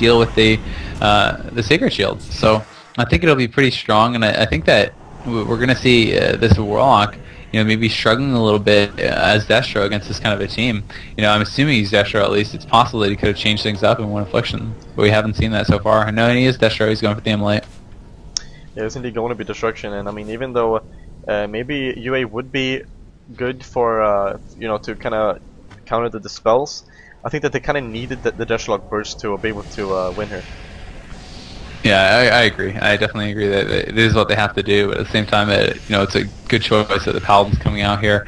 deal with the Sacred Shields. So I think it'll be pretty strong, and I think that we're going to see this Warlock, maybe struggling a little bit as Destro against this kind of a team. I'm assuming he's Destro at least. It's possible that he could have changed things up in one Affliction, but we haven't seen that so far. I know he is Destro. He's going for the Immolate. Yeah, it's indeed going to be Destruction, and I mean, even though maybe UA would be good for to kind of counter the Dispels, I think that they kind of needed the Deathlock burst to be able to win here. Yeah, I agree. I definitely agree that it is what they have to do, but at the same time, it's a good choice that the Paladin's coming out here.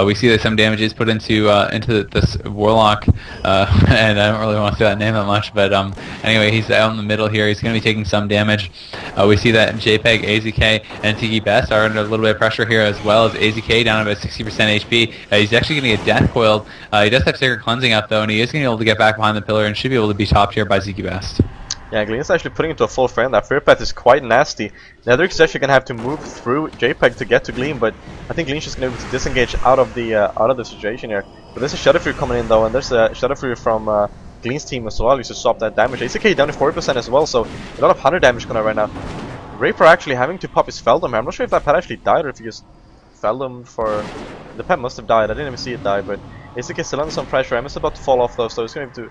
We see that some damage is put into this Warlock, and I don't really want to say that name that much, but anyway, he's out in the middle here. He's going to be taking some damage. We see that Jpeg, AZK, and Tiki Best are under a little bit of pressure here, as well as AZK down about 60% HP. He's actually going to get Death Coiled. He does have Sacred Cleansing up, though, and he is going to be able to get back behind the pillar and should be able to be topped here by Tiki Best. Yeah, Gleen is actually putting into a full frame. That Fear Path is quite nasty. Netherix is actually going to have to move through Jpeg to get to Gleen, but I think Gleen's just going to be able to disengage out of the situation here. But there's a Shadow Fury coming in though, and there's a Shadow Fury from Gleen's team as well, to stop that damage. ACK down to 40% as well, so a lot of 100 damage going on right now. Raper actually having to pop his Feldom. I'm not sure if that pet actually died or if he just Feldom for... The pet must have died. I didn't even see it die, but ACK still under some pressure. I'm just about to fall off though, so he's going to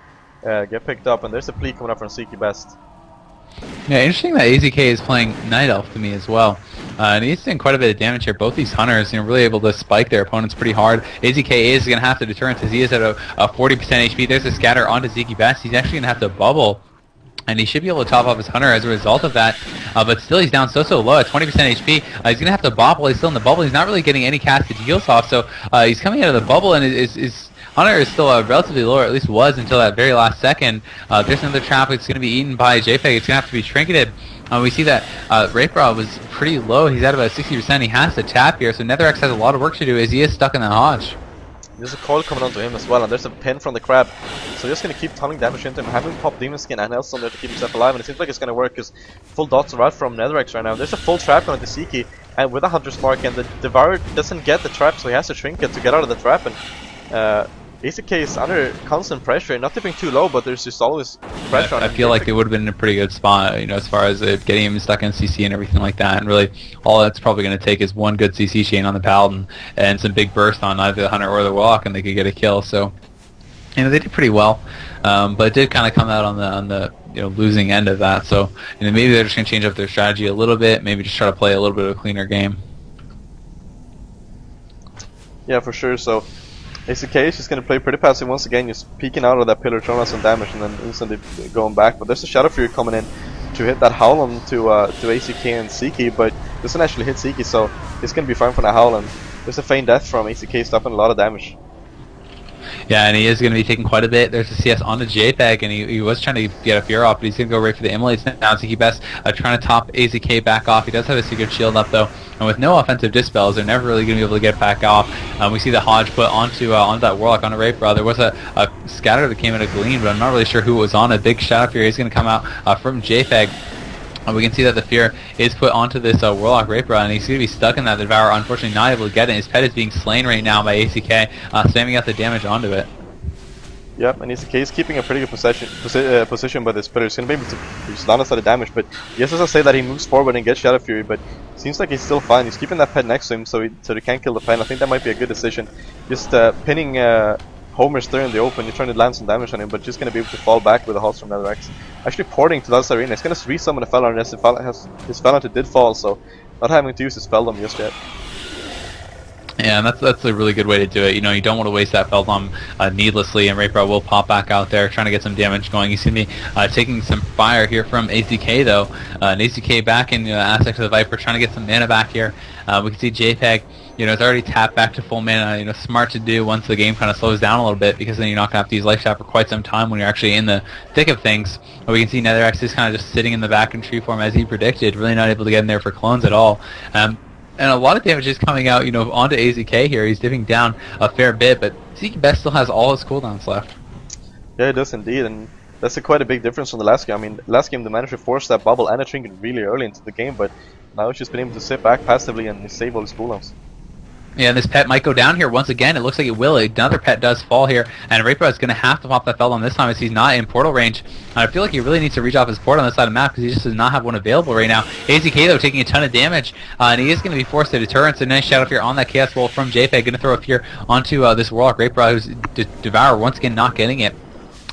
get picked up, and there's a plea coming up from Tiki Best. Yeah, interesting that AZK is playing Night Elf to me as well. And he's doing quite a bit of damage here. Both these hunters, really able to spike their opponents pretty hard. AZK is going to have to deter since he is at a 40% HP. There's a scatter onto Tiki Best. He's actually going to have to bubble, and he should be able to top off his hunter as a result of that. But still, he's down so low at 20% HP. He's going to have to bop while he's still in the bubble. He's not really getting any casted heals off, so he's coming out of the bubble, and his Hunter is still relatively low, or at least was until that very last second. There's another trap. It's going to be eaten by Jpeg. It's going to have to be trinketed. We see that Raper was pretty low. He's at about 60%. He has to tap here, so NetherX has a lot of work to do as he is stuck in that Hodge. There's a coil coming onto him as well, and there's a pin from the crab. So just going to keep tunneling damage into him, having pop Demon Skin and Hellstone there to keep himself alive, and it seems like it's going to work because full dots are out from NetherX right now. There's a full trap going to Siki, and with a Hunter's Mark, and the Devourer doesn't get the trap, so he has to trinket to get out of the trap, and ACK is under constant pressure, not dipping too low, but there's just always pressure on him. I feel like they would have been in a pretty good spot, as far as getting him stuck in CC and everything like that. And really, all that's probably going to take is one good CC chain on the Paladin and some big burst on either the Hunter or the Warlock, and they could get a kill. So, they did pretty well, but it did kind of come out on the losing end of that. So, maybe they're just going to change up their strategy a little bit, maybe just try to play a little bit of a cleaner game. Yeah, for sure. So ACK is just going to play pretty passive once again, just peeking out of that pillar, throwing out some damage, and then instantly going back. But there's a Shadow Fury coming in to hit that Howlum to ACK and Siki, but doesn't actually hit Siki, so it's going to be fine for that Howlum. There's a Feign Death from ACK stopping a lot of damage. Yeah, and he is going to be taking quite a bit. There's a CS onto Jpeg, and he was trying to get a Fear off, but he's going to go right for the Immolates now. Tiki Best trying to top AZK back off. He does have a Secret Shield up, though, and with no offensive Dispels, they're never really going to be able to get back off. We see the Hodge put onto that Warlock on a Raper. There was a scatter that came out of Gleen, but I'm not really sure who it was on. A big Shadow Fury is going to come out from Jpeg. We can see that the Fear is put onto this Warlock Raper, and he's going to be stuck in that. The Devourer, unfortunately, not able to get it. His pet is being slain right now by ACK, spamming out the damage onto it. Yep, and ACK is keeping a pretty good position by this pillar. He's going to be able to reduce a lot of damage, but yes, as I say that he moves forward and gets Shadow Fury, but seems like he's still fine. He's keeping that pet next to him, so he can't kill the pet. I think that might be a good decision. Just pinning Homer's there in the open, you're trying to land some damage on him, but just going to be able to fall back with the Hulks from NetherX. Actually porting to Dallas Arena, it's going to resummon the Felon unless his Felon did fall, so not having to use his Feldom just yet. Yeah, and that's a really good way to do it. You don't want to waste that Feldom needlessly, and Raper will pop back out there trying to get some damage going. You see me taking some fire here from AZK, though. And AZK back in Aspects of the Viper, trying to get some mana back here. We can see Jpeg, it's already tapped back to full mana. Smart to do once the game kind of slows down a little bit, because then you're not going to have to use Life Tap for quite some time when you're actually in the thick of things. But we can see NetherX is kind of just sitting in the back in tree form as he predicted, really not able to get in there for clones at all. And a lot of damage is coming out, onto AZK here. He's dipping down a fair bit, but Tiki Best still has all his cooldowns left. Yeah, it does indeed, and that's quite a big difference from the last game. I mean, last game they managed to force that bubble and a trinket really early into the game, but now he's just been able to sit back passively and save all his cooldowns. Yeah, this pet might go down here once again. It looks like it will. Another pet does fall here, and Reaper is going to have to pop that Feldon this time as he's not in portal range. I feel like he really needs to reach off his port on this side of the map because he just does not have one available right now. AZK though taking a ton of damage, and he is going to be forced to deter. It's a nice Shadow Fear on that Chaos Bolt from Jpeg. Going to throw a Fear onto this Warlock Reaper who's Devour once again not getting it.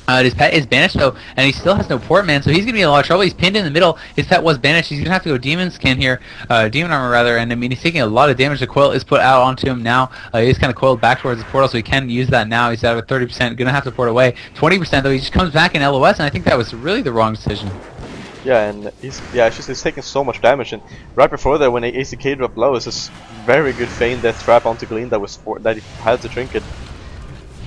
His pet is banished though, and he still has no port man, so he's gonna be in a lot of trouble. He's pinned in the middle. His pet was banished. He's gonna have to go demon skin here, demon armor rather, and I mean he's taking a lot of damage. The coil is put out onto him now. He's kind of coiled back towards the portal, so he can use that now. He's out of 30%, gonna have to port away. 20% though, he just comes back in LOS, and I think that was really the wrong decision. Yeah, and he's taking so much damage, and right before that, when ACK dropped low, it's this very good feign death trap onto Gleen that he had to trinket.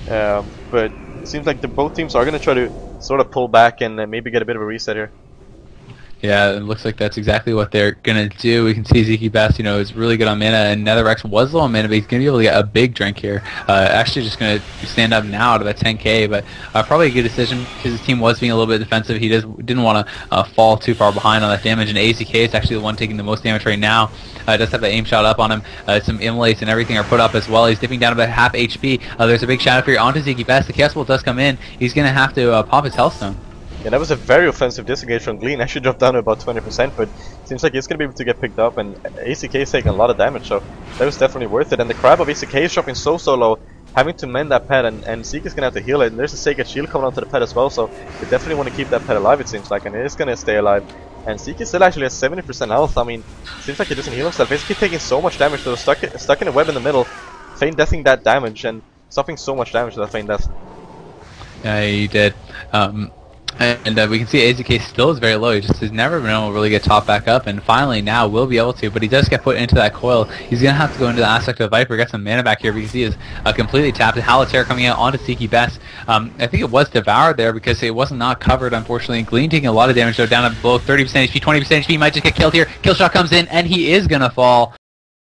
But it seems like both teams are gonna try to sort of pull back and maybe get a bit of a reset here. Yeah, it looks like that's exactly what they're gonna do. We can see Ziki Best, is really good on mana, and NetherRex was low on mana, but he's gonna be able to get a big drink here. Actually, just gonna stand up now to that 10k, but probably a good decision because his team was being a little bit defensive. He didn't want to fall too far behind on that damage, and AZK is actually the one taking the most damage right now. Does have the aim shot up on him. Some immolates and everything are put up as well. He's dipping down about half HP. There's a big Shadow Fear onto Ziki Best. The Chaos Bolt does come in. He's gonna have to pop his Hellstone. Yeah, that was a very offensive disengage from Gleen. Actually dropped down to about 20%, but seems like he's going to be able to get picked up, and ACK is taking a lot of damage, so that was definitely worth it. And the crab of ACK is dropping so low, having to mend that pet, and Zeke is going to have to heal it, and there's a Sacred Shield coming onto the pet as well, so they definitely want to keep that pet alive, it seems like, and it is going to stay alive. And Zeke is still actually at 70% health. I mean, seems like he doesn't heal himself. Basically taking so much damage, so stuck in a web in the middle, feign deathing that damage, and suffering so much damage to that feign death. Yeah, he did. And we can see AZK still is very low. He just has never been able to really get top back up, and finally now will be able to, but he does get put into that coil. He's going to have to go into the aspect of Viper, get some mana back here because he is completely tapped. Halitair coming out onto Ziki Best. I think it was devoured there because it was not covered, unfortunately. Gleen taking a lot of damage though, down at below 30% HP, 20% HP, might just get killed here. Killshot comes in, and he is going to fall.